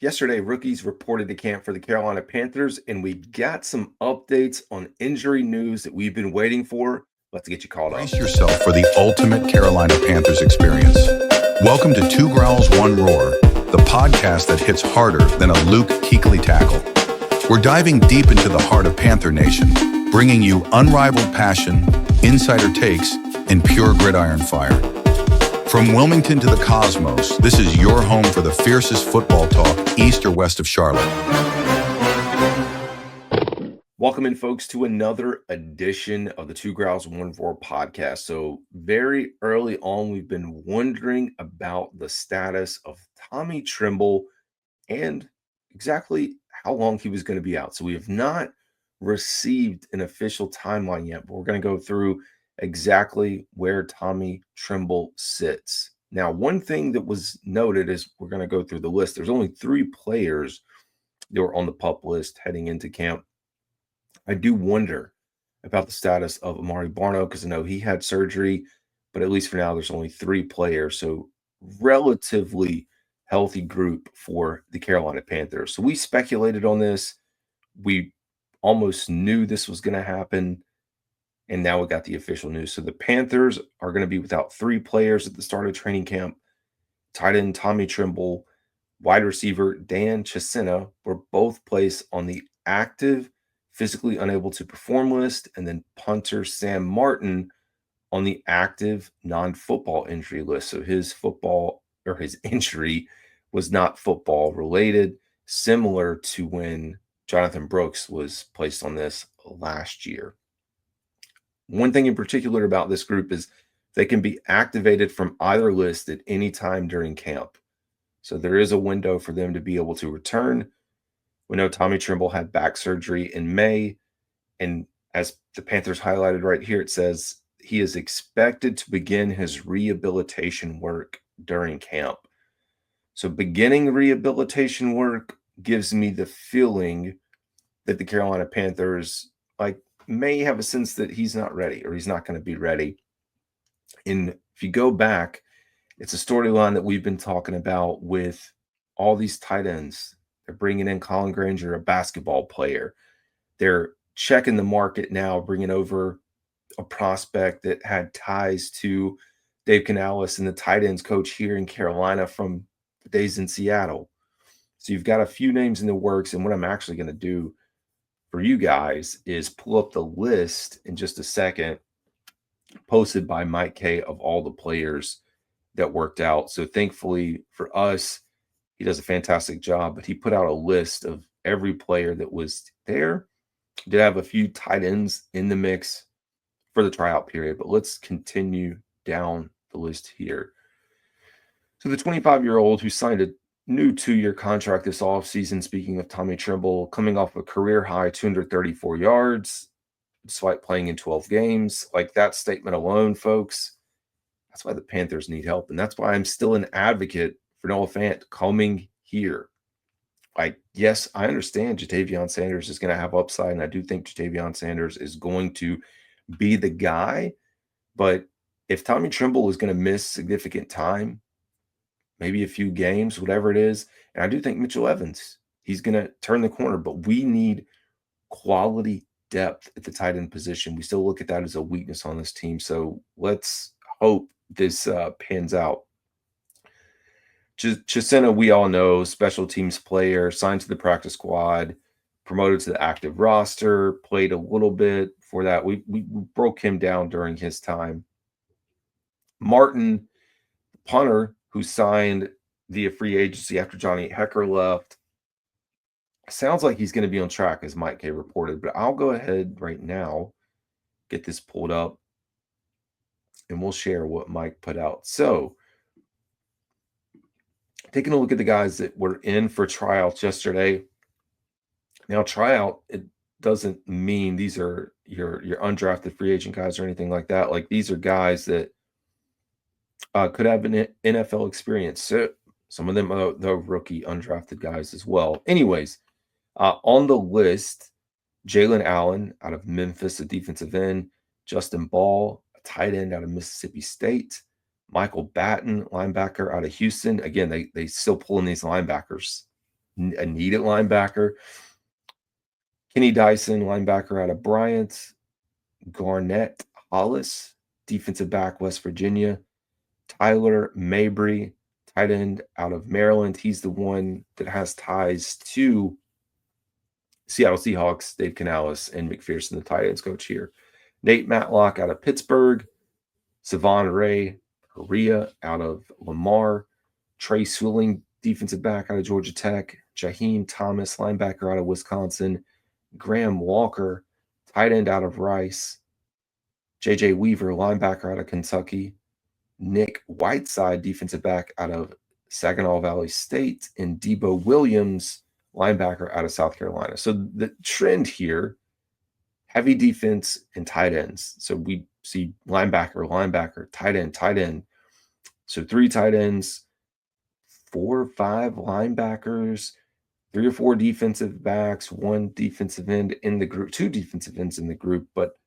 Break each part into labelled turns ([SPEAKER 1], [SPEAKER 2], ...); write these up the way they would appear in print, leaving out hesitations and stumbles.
[SPEAKER 1] Yesterday, rookies reported to camp for the Carolina Panthers, and we got some updates on injury news that we've been waiting for. Let's get you caught up.
[SPEAKER 2] Brace yourself for the ultimate Carolina Panthers experience. Welcome to Two Growls, One Roar, the podcast that hits harder than a Luke Kuechly tackle. We're diving deep into the heart of Panther Nation, bringing you unrivaled passion, insider takes, and pure gridiron fire. From Wilmington to the cosmos, this is your home for the fiercest football talk east or west of Charlotte.
[SPEAKER 1] Welcome in, folks, to another edition of the Two Growls, One Roar podcast. So very early on, we've been wondering about the status of Tommy Tremble and exactly how long he was going to be out. So we have not received an official timeline yet, but we're going to go through exactly where Tommy Tremble sits. Now, one thing that was noted is we're going to go through the list. There's only 3 players that were on the PUP list heading into camp. I do wonder about the status of Amari Barno because I know he had surgery, but at least for now, there's only 3 players. So relatively healthy group for the Carolina Panthers. So we speculated on this. We almost knew this was going to happen. And now we got the official news. So the Panthers are going to be without 3 players at the start of training camp. Tight end Tommy Tremble, wide receiver Dan Chisena were both placed on the active, physically unable to perform list, and then punter Sam Martin on the active non-football injury list. So his injury was not football related, similar to when Jonathan Brooks was placed on this last year. One thing in particular about this group is they can be activated from either list at any time during camp. So there is a window for them to be able to return. We know Tommy Tremble had back surgery in May, and as the Panthers highlighted right here, it says he is expected to begin his rehabilitation work during camp. So beginning rehabilitation work gives me the feeling that the Carolina Panthers may have a sense that he's not ready or he's not going to be ready. And if you go back, it's a storyline that we've been talking about with all these tight ends. They're bringing in Colin Granger, a basketball player. They're checking the market now, bringing over a prospect that had ties to Dave Canales and the tight ends coach here in Carolina from the days in Seattle. So you've got a few names in the works. And what I'm actually going to do for you guys is pull up the list in just a second, posted by Mike K, of all the players that worked out. So thankfully for us, he does a fantastic job, but he put out a list of every player that was there. Did have a few tight ends in the mix for the tryout period, but let's continue down the list here. So the 25-year-old who signed a new 2-year contract this offseason, speaking of Tommy Tremble, coming off a career-high 234 yards, despite playing in 12 games. Like that statement alone, folks, that's why the Panthers need help. And that's why I'm still an advocate for Noah Fant coming here. Yes, I understand Ja'Tavion Sanders is going to have upside, and I do think Ja'Tavion Sanders is going to be the guy. But if Tommy Tremble is going to miss significant time, maybe a few games, whatever it is, and I do think Mitchell Evans, he's going to turn the corner, but we need quality depth at the tight end position. We still look at that as a weakness on this team. So let's hope this pans out. Chisena, we all know, special teams player, signed to the practice squad, promoted to the active roster, played a little bit for that. We broke him down during his time. Martin, punter, who signed via free agency after Johnny Hecker left, sounds like he's going to be on track, as Mike K reported, but I'll go ahead right now, get this pulled up, and we'll share what Mike put out. So taking a look at the guys that were in for tryouts yesterday. Now, tryout, it doesn't mean these are your undrafted free agent guys or anything like that. Like, these are guys that could have an NFL experience. So some of them are the rookie undrafted guys as well. Anyways, on the list, Jalen Allen out of Memphis, a defensive end, Justin Ball, a tight end out of Mississippi State, Michael Batten, linebacker out of Houston. Again, they still pulling these linebackers. a needed linebacker. Kenny Dyson, linebacker out of Bryant. Garnett Hollis, defensive back, West Virginia. Tyler Mabry, tight end out of Maryland. He's the one that has ties to Seattle Seahawks, Dave Canales, and McPherson, the tight ends coach here. Nate Matlock out of Pittsburgh. Savon Ray Haria out of Lamar. Trey Swilling, defensive back out of Georgia Tech. Jaheim Thomas, linebacker out of Wisconsin. Graham Walker, tight end out of Rice. J.J. Weaver, linebacker out of Kentucky. Nick Whiteside, defensive back out of Saginaw Valley State. And Debo Williams, linebacker out of South Carolina. So the trend here, heavy defense and tight ends. So we see linebacker, tight end. So 3 tight ends, 4 or 5 linebackers, 3 or 4 defensive backs, 1 defensive end in the group, 2 defensive ends in the group. But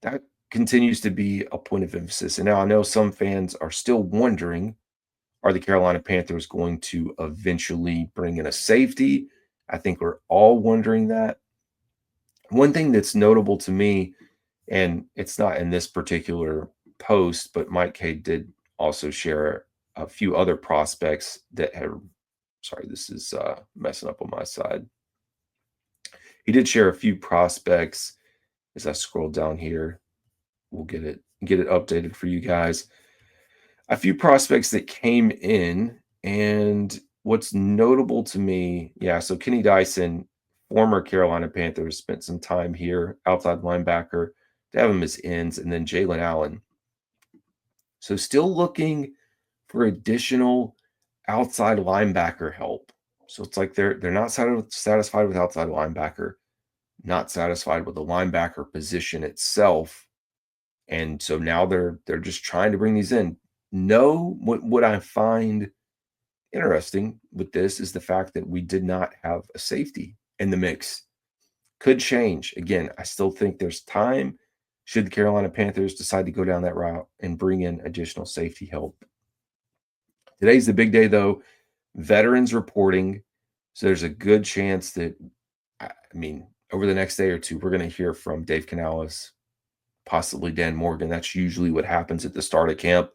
[SPEAKER 1] that continues to be a point of emphasis. And now I know some fans are still wondering, are the Carolina Panthers going to eventually bring in a safety? I think we're all wondering that. One thing that's notable to me, and it's not in this particular post, but Mike K did also share a few other prospects that have, sorry, this is messing up on my side. He did share a few prospects. As I scroll down here, we'll get it updated for you guys. A few prospects that came in, and what's notable to me, so Kenny Dyson, former Carolina Panthers, spent some time here, outside linebacker. They have him as ends, and then Jalen Allen. So still looking for additional outside linebacker help. So it's like they're not satisfied with outside linebacker, not satisfied with the linebacker position itself. And so now they're just trying to bring these in. What I find interesting with this is the fact that we did not have a safety in the mix. Could change. Again, I still think there's time should the Carolina Panthers decide to go down that route and bring in additional safety help. Today's the big day, though. Veterans reporting. So there's a good chance that, over the next day or two, we're going to hear from Dave Canales, possibly Dan Morgan. That's usually what happens at the start of camp.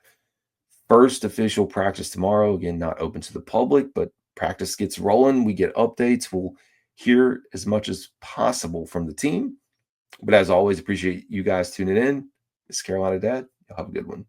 [SPEAKER 1] First official practice tomorrow. Again, not open to the public, but practice gets rolling. We get updates. We'll hear as much as possible from the team. But as always, appreciate you guys tuning in. This is Carolina Dad. You'll have a good one.